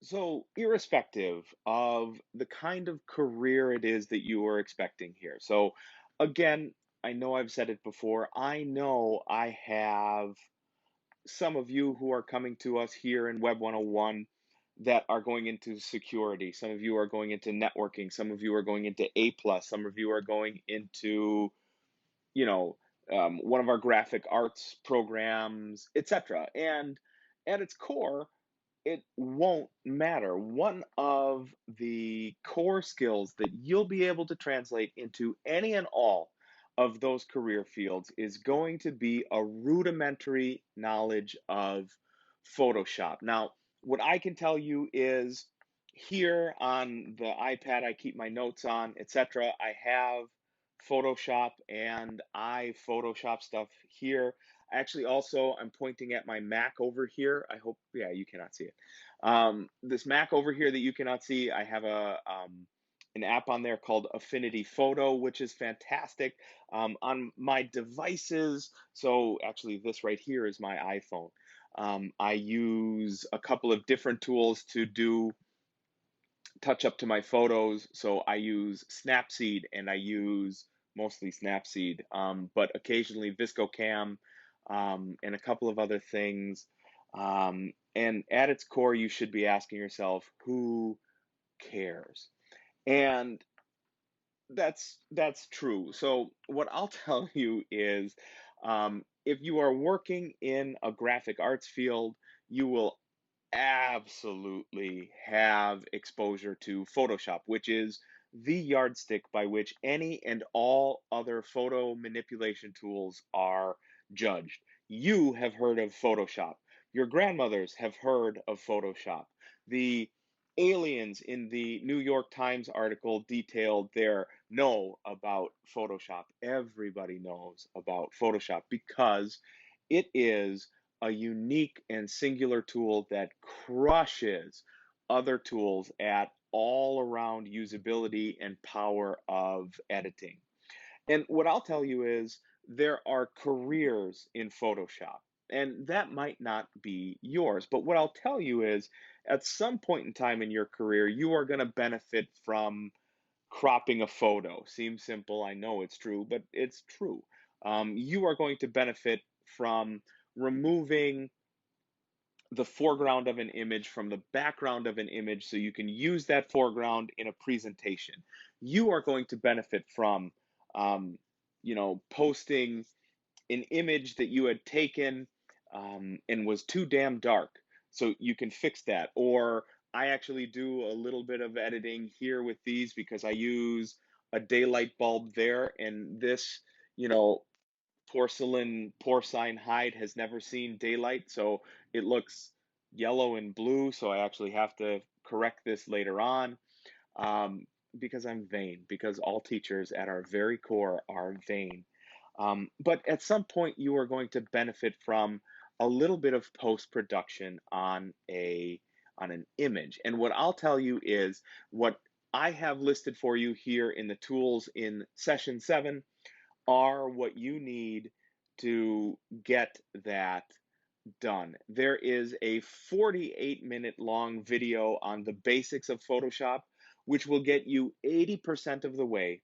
So, irrespective of the kind of career it is that you are expecting here. So, again, I know I've said it before. I know I have some of you who are coming to us here in Web 101 that are going into security. Some of you are going into networking. Some of you are going into A plus. Some of you are going into, you know, one of our graphic arts programs, etc. And at its core, it won't matter. One of the core skills that you'll be able to translate into any and all of those career fields is going to be a rudimentary knowledge of Photoshop. Now, what I can tell you is here on the iPad I keep my notes on, etc. I have Photoshop and I Photoshop stuff here. Actually, also, I'm pointing at my Mac over here. I hope, yeah, you cannot see it. This Mac over here that you cannot see, I have an app on there called Affinity Photo, which is fantastic on my devices. So actually, this right here is my iPhone. I use a couple of different tools to do touch up to my photos. So I use Snapseed and I use mostly Snapseed, but occasionally ViscoCam and a couple of other things. And at its core, you should be asking yourself, who cares? And that's true. So what I'll tell you is, if you are working in a graphic arts field, you will absolutely have exposure to Photoshop, which is the yardstick by which any and all other photo manipulation tools are judged. You have heard of Photoshop. Your grandmothers have heard of Photoshop. The aliens in the New York Times article detailed their know about Photoshop. Everybody knows about Photoshop because it is a unique and singular tool that crushes other tools at all around usability and power of editing. And what I'll tell you is there are careers in Photoshop, and that might not be yours. But what I'll tell you is at some point in time in your career, you are going to benefit from cropping a photo. Seems simple, I know it's true, but it's true. You are going to benefit from removing the foreground of an image from the background of an image so you can use that foreground in a presentation. You are going to benefit from, um, posting an image that you had taken and was too damn dark. So you can fix that. Or I actually do a little bit of editing here with these because I use a daylight bulb there, and this, you know, porcine hide has never seen daylight, so it looks yellow and blue. So I actually have to correct this later on, um, because I'm vain, because all teachers at our very core are vain. But at some point, you are going to benefit from a little bit of post production on an image. And what I'll tell you is what I have listed for you here in the tools in session 7 are what you need to get that done. There is a 48-minute long video on the basics of Photoshop, which will get you 80% of the way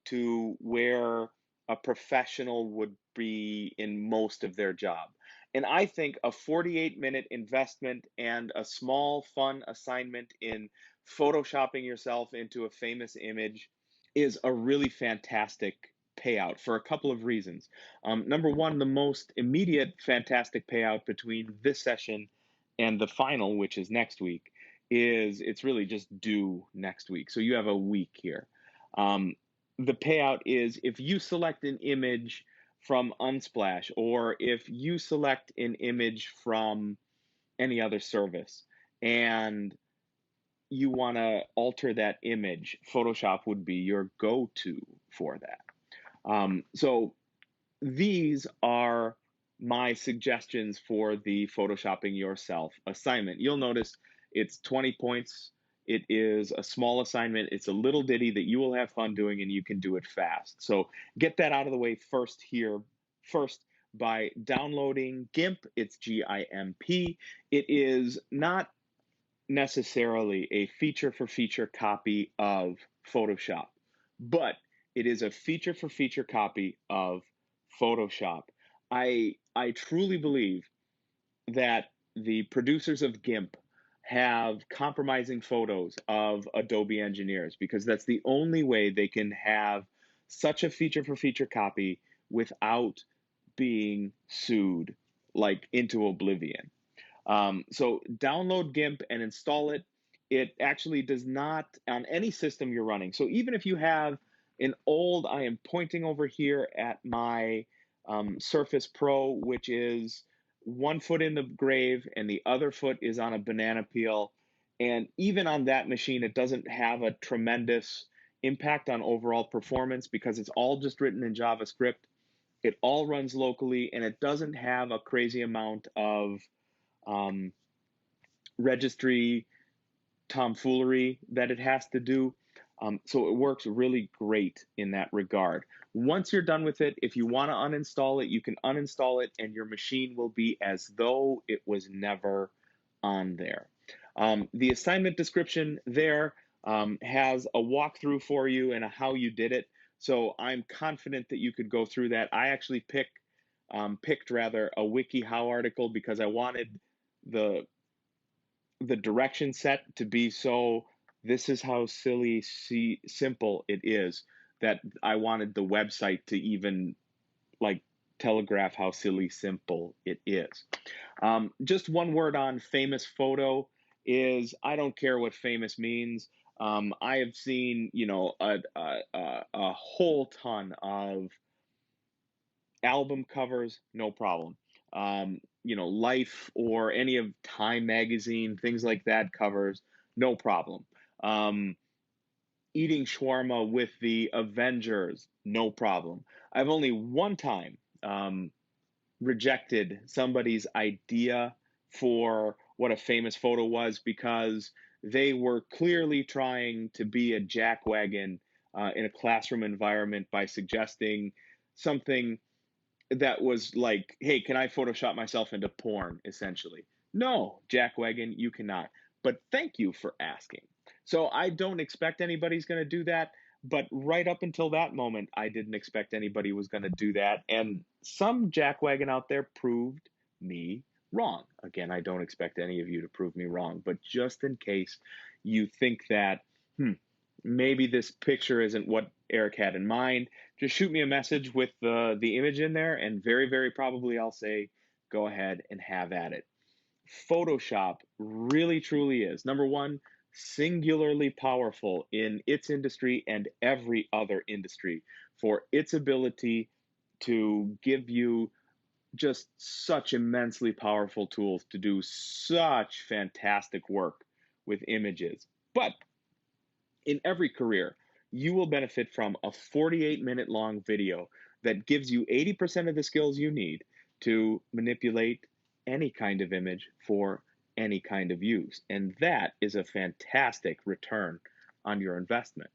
to where a professional would be in most of their job. And I think a 48-minute investment and a small, fun assignment in photoshopping yourself into a famous image is a really fantastic payout for a couple of reasons. Number one, the most immediate fantastic payout between this session and the final, which is next week, is it's really just due next week. So you have a week here. Um, the payout is if you select an image from Unsplash, or if you select an image from any other service and you want to alter that image, Photoshop would be your go-to for that. So these are my suggestions for the Photoshopping Yourself assignment. You'll notice it's 20 points. It is a small assignment. It's a little ditty that you will have fun doing and you can do it fast. So get that out of the way first by downloading GIMP. It's GIMP. It is not necessarily a feature for feature copy of Photoshop, but it is a feature for feature copy of Photoshop. I truly believe that the producers of GIMP have compromising photos of Adobe engineers because that's the only way they can have such a feature for feature copy without being sued like into oblivion. So download GIMP and install it. It actually does not on any system you're running. So even if you have an old, I am pointing over here at my Surface Pro, which is 1 foot in the grave and the other foot is on a banana peel. And even on that machine, it doesn't have a tremendous impact on overall performance because it's all just written in JavaScript. It all runs locally and it doesn't have a crazy amount of um, registry tomfoolery that it has to do. So it works really great in that regard. Once you're done with it, if you want to uninstall it, you can uninstall it and your machine will be as though it was never on there. The assignment description there has a walkthrough for you and a how you did it. So I'm confident that you could go through that. I actually picked rather a WikiHow article because I wanted the the direction set to be so this is how simple it is that I wanted the website to even like telegraph how silly simple it is. Just one word on famous photo is I don't care what famous means. I have seen, a whole ton of album covers, no problem. Life or any of Time magazine, things like that covers, no problem. Um, Eating shawarma with the Avengers, no problem. I've only one time rejected somebody's idea for what a famous photo was because they were clearly trying to be a jackwagon in a classroom environment by suggesting something that was like, hey, can I Photoshop myself into porn, essentially? No, jackwagon, you cannot. But thank you for asking. So I don't expect anybody's going to do that. But right up until that moment, I didn't expect anybody was going to do that. And some jackwagon out there proved me wrong. Again, I don't expect any of you to prove me wrong. But just in case you think that, maybe this picture isn't what Eric had in mind, just shoot me a message with the image in there, and very, very probably I'll say, go ahead and have at it. Photoshop really, truly is, number one, singularly powerful in its industry and every other industry for its ability to give you just such immensely powerful tools to do such fantastic work with images. But in every career, you will benefit from a 48-minute long video that gives you 80% of the skills you need to manipulate any kind of image for any kind of use. And that is a fantastic return on your investment.